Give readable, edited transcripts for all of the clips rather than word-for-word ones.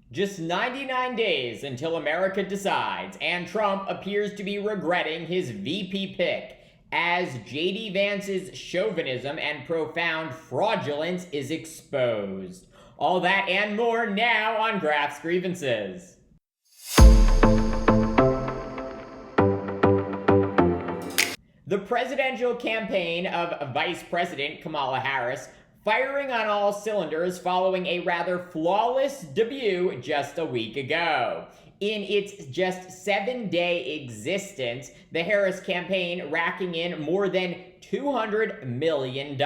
Just 99 days until America decides, and Trump appears to be regretting his VP pick as JD Vance's chauvinism and profound fraudulence is exposed. All that and more now on Graf's Grievances. The presidential campaign of Vice President Kamala Harris firing on all cylinders following a rather flawless debut just a week ago. In its just 7-day existence, the Harris campaign racking in more than $200 million.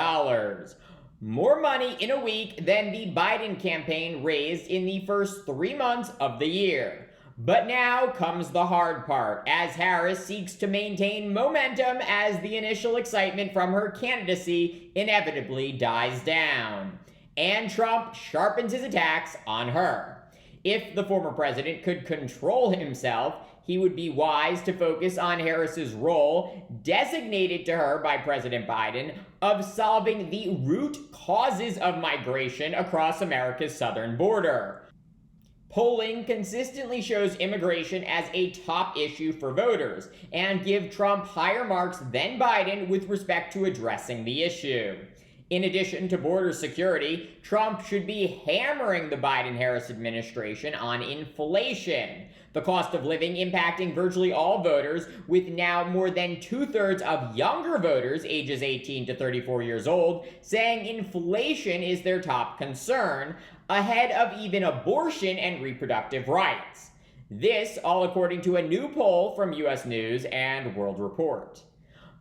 More money in a week than the Biden campaign raised in the first 3 months of the year. But now comes the hard part, as Harris seeks to maintain momentum as the initial excitement from her candidacy inevitably dies down. And Trump sharpens his attacks on her. If the former president could control himself, he would be wise to focus on Harris's role, designated to her by President Biden, of solving the root causes of migration across America's southern border. Polling consistently shows immigration as a top issue for voters and give Trump higher marks than Biden with respect to addressing the issue. In addition to border security, Trump should be hammering the Biden-Harris administration on inflation, the cost of living impacting virtually all voters, with now more than 2/3 of younger voters ages 18 to 34 years old saying inflation is their top concern, ahead of even abortion and reproductive rights. This all according to a new poll from US News and World Report.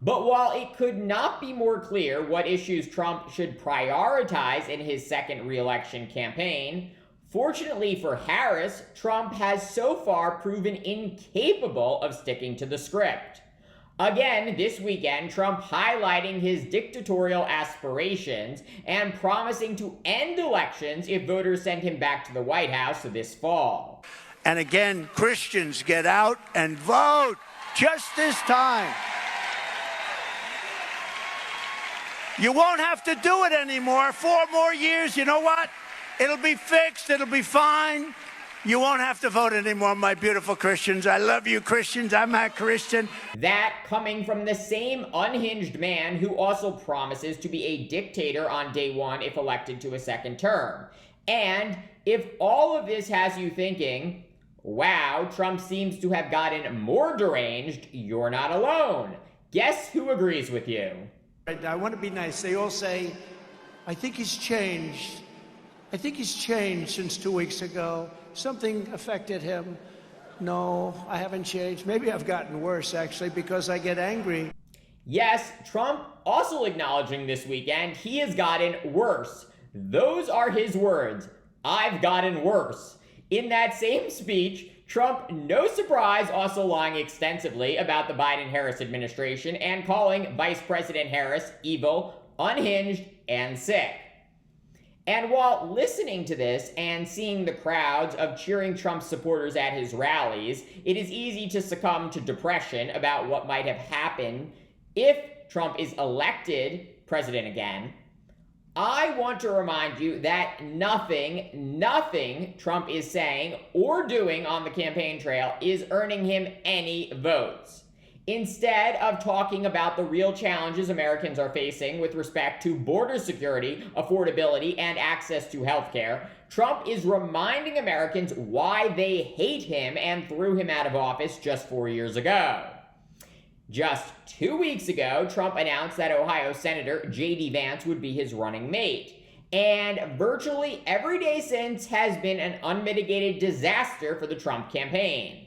But while it could not be more clear what issues Trump should prioritize in his second re-election campaign, fortunately for Harris, Trump has so far proven incapable of sticking to the script. Again, this weekend, Trump highlighting his dictatorial aspirations and promising to end elections if voters send him back to the White House this fall. And again, Christians, get out and vote just this time. You won't have to do it anymore. 4 more years, you know what? It'll be fixed. It'll be fine. You won't have to vote anymore, my beautiful Christians. I love you, Christians. I'm a Christian. That coming from the same unhinged man who also promises to be a dictator on day one if elected to a second term. And if all of this has you thinking, wow, Trump seems to have gotten more deranged, you're not alone. Guess who agrees with you? I want to be nice. They all say, I think he's changed. I think he's changed since 2 weeks ago. Something affected him. No, I haven't changed. Maybe I've gotten worse, actually, because I get angry. Yes, Trump also acknowledging this weekend he has gotten worse. Those are his words. I've gotten worse. In that same speech, Trump, no surprise, also lying extensively about the Biden-Harris administration and calling Vice President Harris evil, unhinged, and sick. And while listening to this and seeing the crowds of cheering Trump supporters at his rallies, it is easy to succumb to depression about what might have happened if Trump is elected president again. I want to remind you that nothing Trump is saying or doing on the campaign trail is earning him any votes. Instead of talking about the real challenges Americans are facing with respect to border security, affordability, and access to healthcare, Trump is reminding Americans why they hate him and threw him out of office just 4 years ago. Just 2 weeks ago, Trump announced that Ohio Senator JD Vance would be his running mate. And virtually every day since has been an unmitigated disaster for the Trump campaign.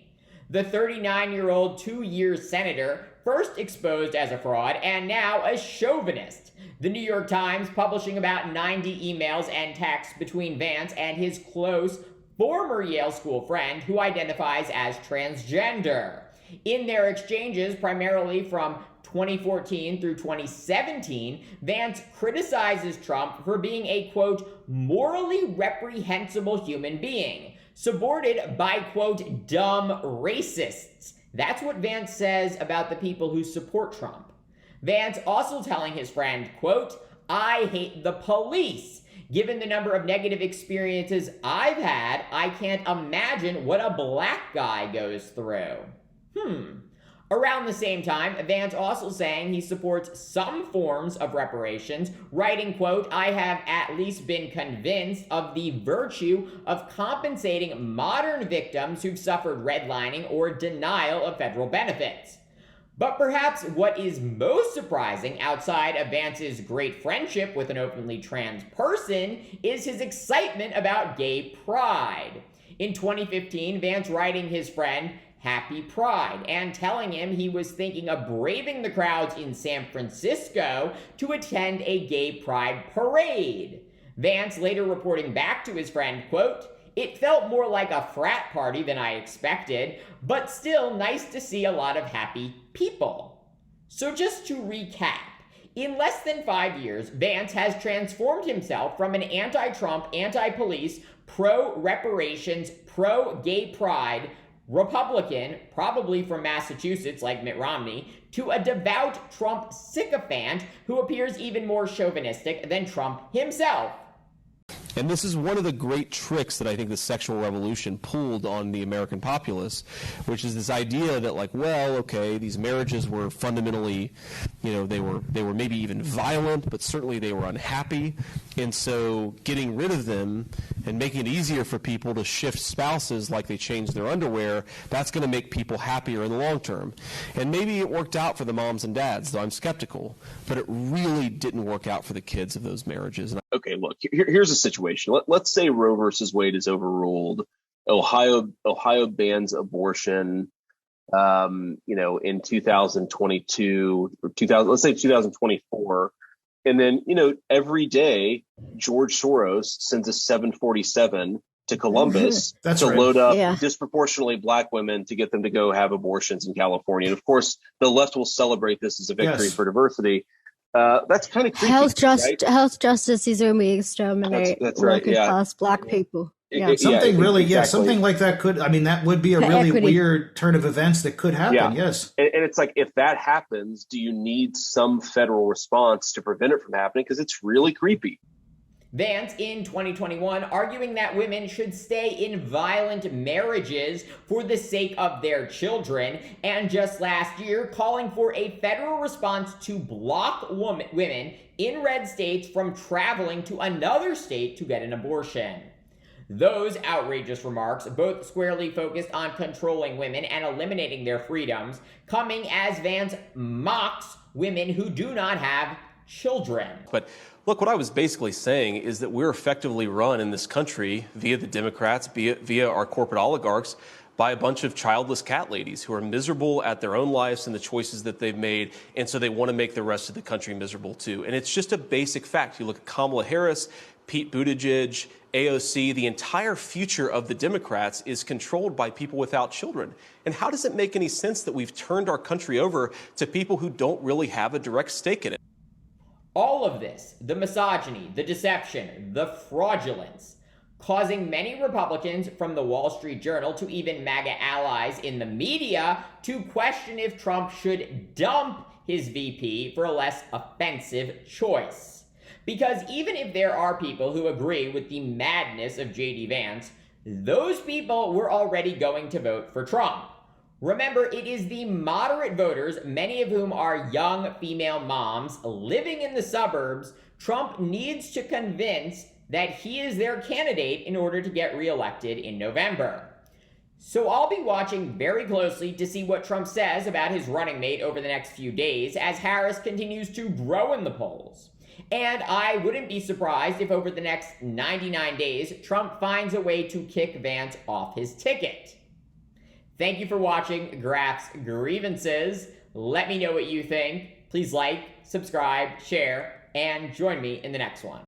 The 39-year-old 2-year senator, first exposed as a fraud and now a chauvinist. The New York Times publishing about 90 emails and texts between Vance and his close former Yale School friend who identifies as transgender. In their exchanges, primarily from 2014 through 2017, Vance criticizes Trump for being a, quote, morally reprehensible human being, supported by, quote, dumb racists. That's what Vance says about the people who support Trump. Vance also telling his friend, quote, I hate the police, Given the number of negative experiences I've had, I can't imagine what a black guy goes through. Around the same time, Vance also saying he supports some forms of reparations, writing, quote, "I have at least been convinced of the virtue of compensating modern victims who've suffered redlining or denial of federal benefits." But perhaps what is most surprising outside of Vance's great friendship with an openly trans person is his excitement about gay pride. In 2015, Vance writing his friend Happy Pride and telling him he was thinking of braving the crowds in San Francisco to attend a gay pride parade. Vance later reporting back to his friend, quote, "It felt more like a frat party than I expected, but still nice to see a lot of happy people." So just to recap, in less than 5 years, Vance has transformed himself from an anti-Trump, anti-police, pro-reparations, pro-gay pride Republican, probably from Massachusetts like Mitt Romney, to a devout Trump sycophant who appears even more chauvinistic than Trump himself. And this is one of the great tricks that I think the sexual revolution pulled on the American populace, which is this idea that, like, well, okay, these marriages were fundamentally, they were maybe even violent, but certainly they were unhappy. And so getting rid of them and making it easier for people to shift spouses like they change their underwear, that's going to make people happier in the long term. And maybe it worked out for the moms and dads, though I'm skeptical, but it really didn't work out for the kids of those marriages. Okay, look, here's a situation. Let's say Roe versus Wade is overruled. Ohio bans abortion, in 2022 or 2000, let's say 2024. And then, every day George Soros sends a 747 to Columbus to load up disproportionately black women to get them to go have abortions in California. And of course, the left will celebrate this as a victory for diversity. That's kind of creepy. Health justice is when we exterminate working class black people. Something like that could, that would be a really weird turn of events that could happen, yes. And it's like, if that happens, do you need some federal response to prevent it from happening? Because it's really creepy. Vance in 2021 arguing that women should stay in violent marriages for the sake of their children, and just last year calling for a federal response to block women in red states from traveling to another state to get an abortion. Those outrageous remarks, both squarely focused on controlling women and eliminating their freedoms, coming as Vance mocks women who do not have children. But look, what I was basically saying is that we're effectively run in this country via the Democrats, via our corporate oligarchs, by a bunch of childless cat ladies who are miserable at their own lives and the choices that they've made, and so they want to make the rest of the country miserable too. And it's just a basic fact. You look at Kamala Harris, Pete Buttigieg, AOC, the entire future of the Democrats is controlled by people without children. And how does it make any sense that we've turned our country over to people who don't really have a direct stake in it? All of this, the misogyny, the deception, the fraudulence, causing many Republicans from the Wall Street Journal to even MAGA allies in the media to question if Trump should dump his VP for a less offensive choice. Because even if there are people who agree with the madness of J.D. Vance, those people were already going to vote for Trump. Remember, it is the moderate voters, many of whom are young female moms living in the suburbs, Trump needs to convince that he is their candidate in order to get reelected in November. So I'll be watching very closely to see what Trump says about his running mate over the next few days as Harris continues to grow in the polls. And I wouldn't be surprised if over the next 99 days, Trump finds a way to kick Vance off his ticket. Thank you for watching Graf's Grievances. Let me know what you think. Please like, subscribe, share, and join me in the next one.